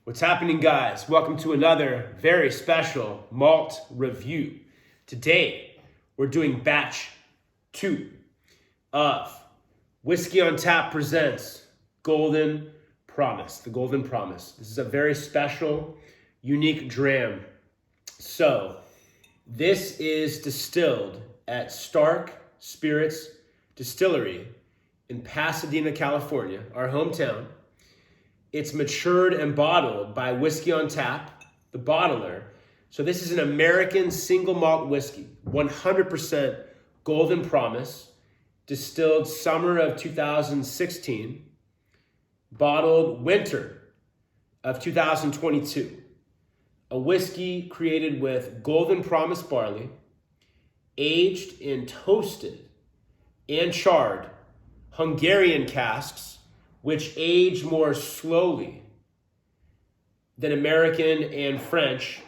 What's happening, guys? Welcome to another very special malt review. Today, we're doing batch 2 of Whiskey on Tap presents Golden Promise, the Golden Promise. This is a very special, unique dram. So, this is distilled at Stark Spirits Distillery in Pasadena, California, our hometown. It's matured and bottled by Whiskey on Tap, the bottler. So this is an American single malt whiskey, 100% Golden Promise, distilled summer of 2016, bottled winter of 2022. A whiskey created with Golden Promise barley, aged in toasted and charred Hungarian casks, which age more slowly than American and French,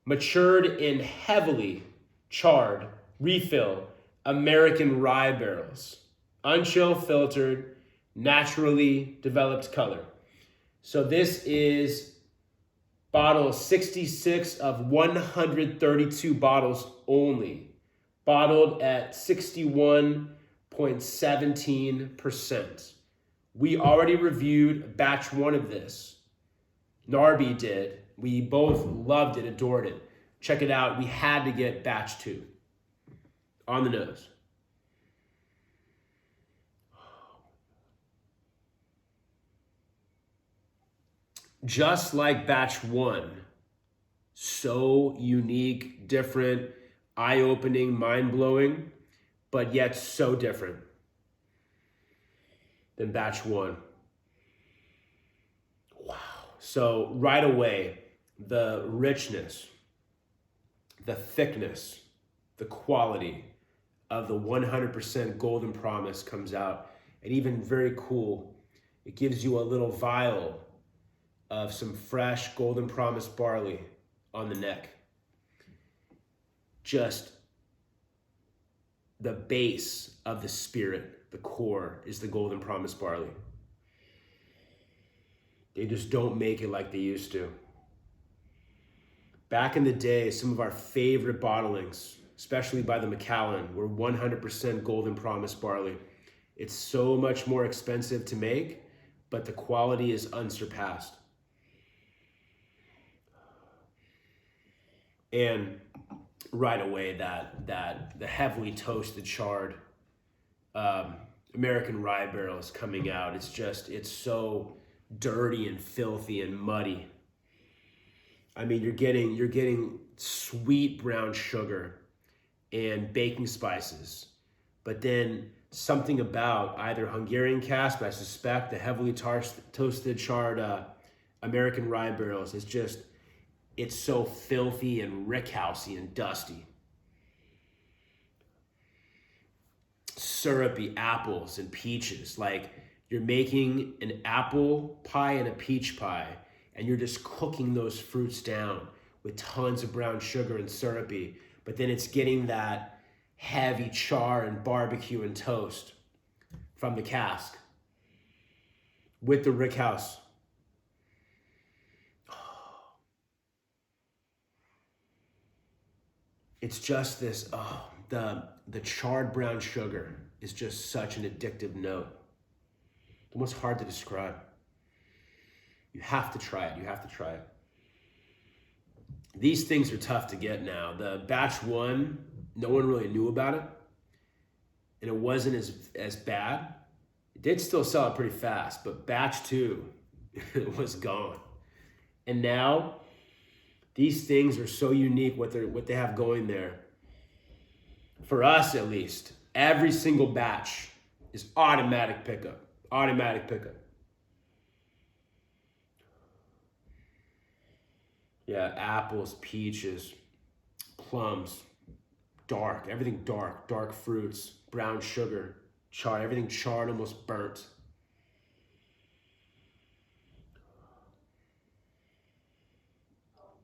matured in heavily charred refill American rye barrels, unchill filtered, naturally developed color. So this is bottle 66 of 132 bottles only, bottled at 61.17%. We already reviewed batch 1 of this. Narby did. We both loved it, adored it. Check it out. We had to get batch 2 on the nose. Just like batch 1, so unique, different, eye-opening, mind-blowing, but yet so different than batch 1. Wow. So right away, the richness, the thickness, the quality of the 100% Golden Promise comes out. And even very cool, it gives you a little vial of some fresh Golden Promise barley on the neck. Just the base of the spirit, the core, is the Golden Promise barley. They just don't make it like they used to. Back in the day, some of our favorite bottlings, especially by the Macallan, were 100% Golden Promise barley. It's so much more expensive to make, but the quality is unsurpassed. And right away, that the heavily toasted, charred American rye barrels coming out. It's so dirty and filthy and muddy. I mean, you're getting sweet brown sugar and baking spices, but then something about either Hungarian cask, but I suspect the heavily toasted, charred American rye barrels it's so filthy and rickhousey and dusty. Syrupy apples and peaches, like you're making an apple pie and a peach pie, and you're just cooking those fruits down with tons of brown sugar and syrupy, but then it's getting that heavy char and barbecue and toast from the cask with the rickhouse. It's just this, the charred brown sugar is just such an addictive note. It's almost hard to describe. You have to try it. You have to try it. These things are tough to get now. The batch 1, no one really knew about it, and it wasn't as bad. It did still sell it pretty fast, but batch 2, it was gone. And now, these things are so unique, what they have going there. For us, at least, every single batch is automatic pickup. Automatic pickup. Yeah, apples, peaches, plums, dark, everything dark, dark fruits, brown sugar, charred, everything charred, almost burnt.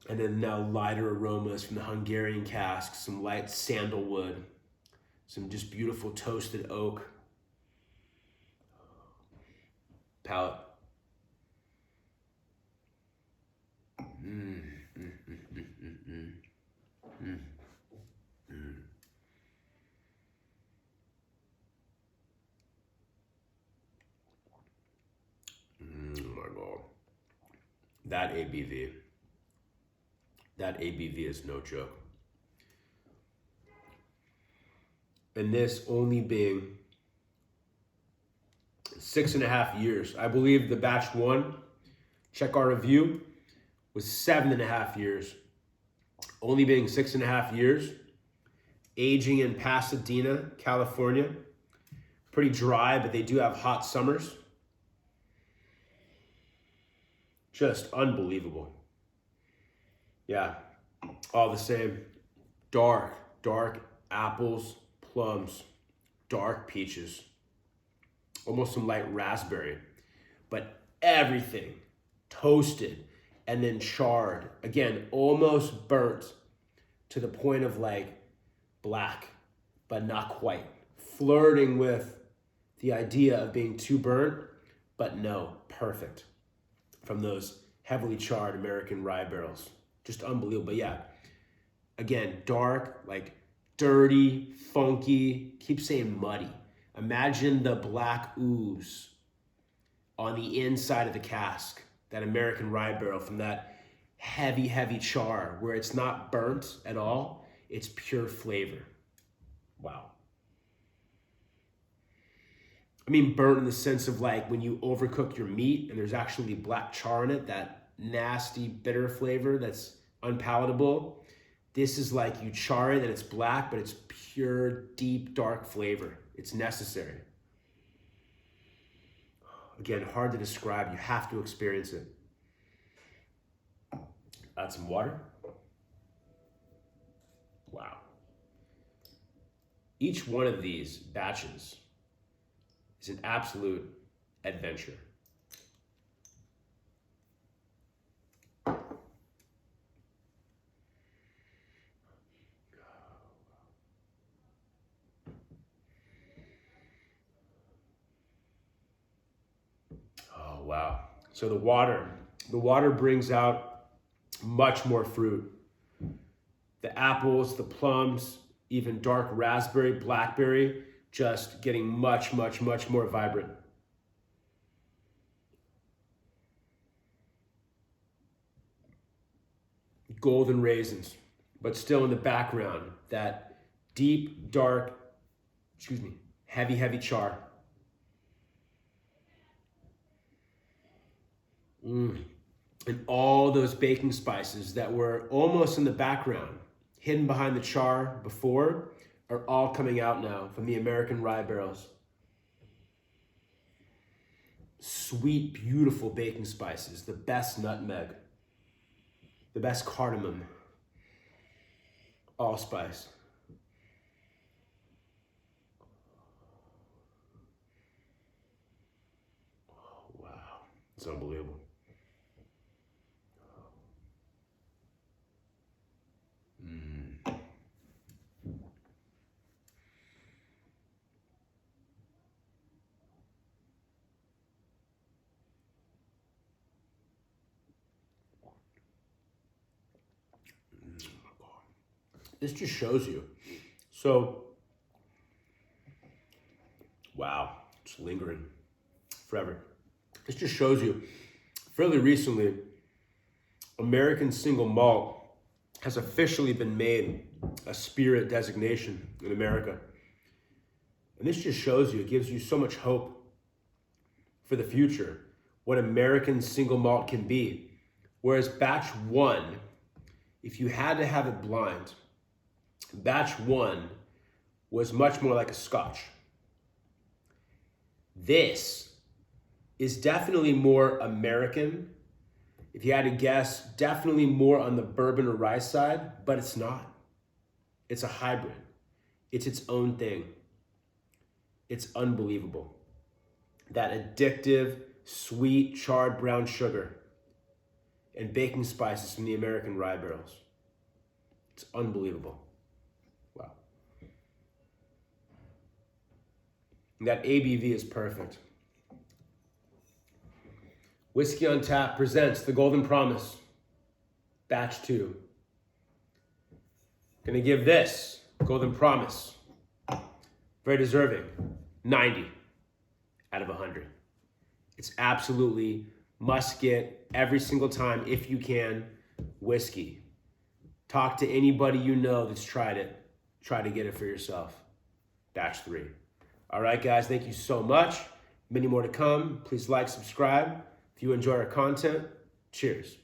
And then now lighter aromas from the Hungarian casks, some light sandalwood, some just beautiful toasted oak. Palate. That ABV. That ABV is no joke. And this only being 6.5 years. I believe the batch one, check our review, was 7.5 years. Only being 6.5 years. Aging in Pasadena, California. Pretty dry, but they do have hot summers. Just unbelievable. Yeah, all the same. Dark apples, plums, dark peaches, almost some light raspberry, but everything toasted and then charred. Again, almost burnt to the point of like black, but not quite. Flirting with the idea of being too burnt, but no, perfect. From those heavily charred American rye barrels. Just unbelievable. But yeah, again, dark, like dirty, funky, keep saying muddy. Imagine the black ooze on the inside of the cask, that American rye barrel from that heavy char where it's not burnt at all. It's pure flavor. Wow. I mean, burnt in the sense of like when you overcook your meat and there's actually black char in it, that nasty, bitter flavor that's unpalatable. This is like you char it and it's black, but it's pure, deep, dark flavor. It's necessary. Again, hard to describe. You have to experience it. Add some water. Wow. Each one of these batches is an absolute adventure. Oh, wow. So the water brings out much more fruit. The apples, the plums, even dark raspberry, blackberry, just getting much more vibrant. Golden raisins, but still in the background, that deep, dark, heavy char. And all those baking spices that were almost in the background, hidden behind the char before, are all coming out now from the American rye barrels. Sweet, beautiful baking spices, the best nutmeg, the best cardamom, allspice. Oh, wow, it's unbelievable. This just shows you. So, wow, it's lingering forever. This just shows you, fairly recently, American single malt has officially been made a spirit designation in America. And this just shows you, it gives you so much hope for the future, what American single malt can be. Whereas batch one, if you had to have it blind, batch one was much more like a Scotch. This is definitely more American. If you had to guess, definitely more on the bourbon or rye side, but it's not. It's a hybrid. It's its own thing. It's unbelievable. That addictive, sweet, charred brown sugar and baking spices from the American rye barrels. It's unbelievable. Wow. And that ABV is perfect. Whiskey on Tap presents the Golden Promise, batch 2. Gonna give this Golden Promise, very deserving, 90 out of 100. It's absolutely must get every single time if you can, whiskey. Talk to anybody you know that's tried it. Try to get it for yourself. Batch 3. All right, guys, thank you so much. Many more to come. Please like, subscribe. If you enjoy our content, cheers.